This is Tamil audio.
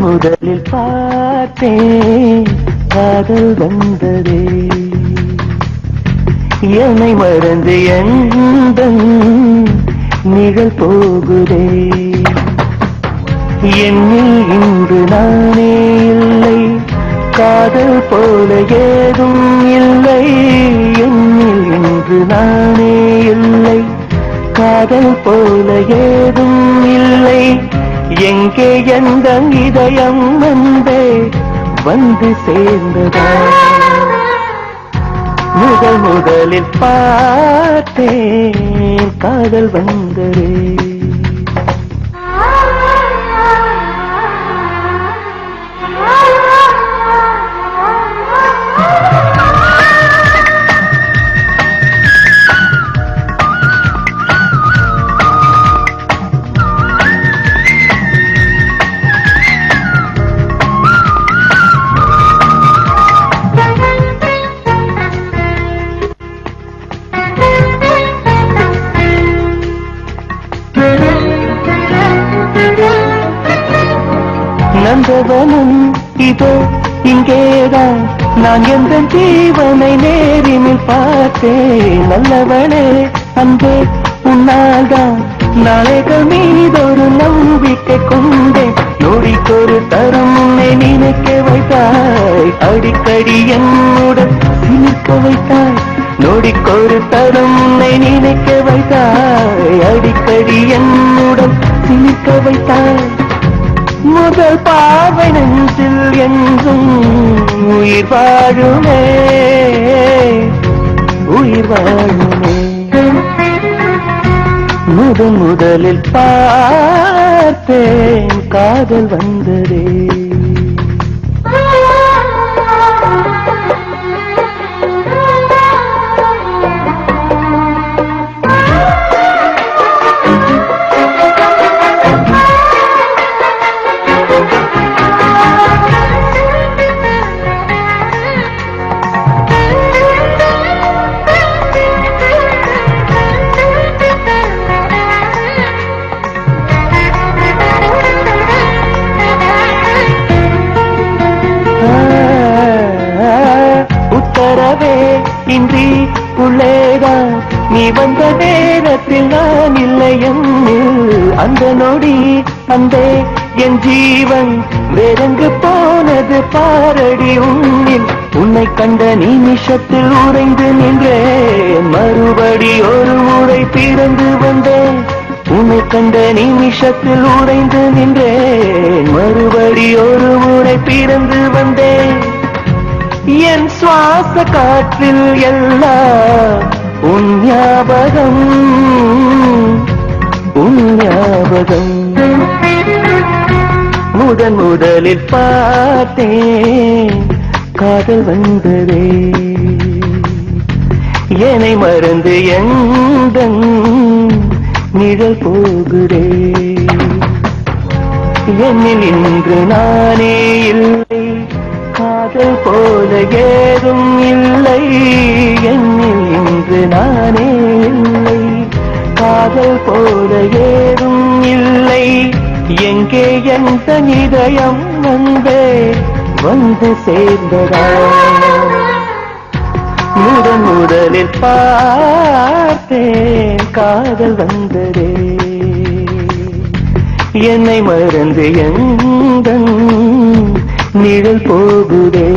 முதலில் பார்த்தேன் காதல் வந்ததே என்னை மறந்து எந்தன் நிகழ் போகுதே என்னில் இன்று நானே இல்லை காதல் போல ஏதும் இல்லை என்னில் இன்று நானே இல்லை காதல் போல ஏதும் இல்லை எங்கே எந்த இதயம் வந்து சேர்ந்ததா முதலில் பார்த்தேன் காதல் வந்ததே நந்தவனம் இதோ இங்கேதான் நான் எந்த ஜீவனை நேரினில் பார்த்தேன் நல்லவனே அன்பே உன்னால்தான் நாளைகள் மீதொரு நம்பிக்கை கொண்டேன் நொடிக்கொரு தரம் உன்னை நினைக்க வைத்தாய் அடிக்கடி என்னுடன் சிரிக்க வைத்தாய் நொடிக்கொரு தரம் உன்னை நினைக்க வைத்தாய் அடிக்கடி என்னுடன் சிரிக்க வைத்தாய் முதல் பார்வை நெஞ்சில் என்றும் உயிர் வாழுமே உயிர் வாழுமே முதலில் பார்த்தேன் காதல் வந்ததே உத்தரவே இன்றி உள்ளேதான் நீ வந்த நேரத்தில் நான் இல்லை என்னில் அந்த நொடி அந்த என் ஜீவன் வேறெங்கு போனது பாரடி உன்னில் உன்னை கண்ட நிமிஷத்தில் உறைந்து நின்றேன் மறுபடி ஒரு முறை பிறந்து வந்தேன் உன்னை கண்ட நிமிஷத்தில் உறைந்து நின்றேன் மறுபடி ஒரு முறை பிறந்து வந்தேன் என் சுவாச காற்றில் எல்லாம் உன் ஞாபகம் முதலில் பார்த்தேன் காதல் வந்ததே என்னை மறந்து எந்தன் நிழல் போகுதே என்னில் இன்று நானே இல்லை காதல் போல ஏதும் இல்லை என்னில் இன்று நானே இல்லை காதல் போல ஏதும் இல்லை எங்கே எந்த இதயம் வந்து சேர்ந்ததா முதலில் பார்த்தேன் காதல் வந்ததே என்னை மறந்து எந்தன் நிழல் போகுதே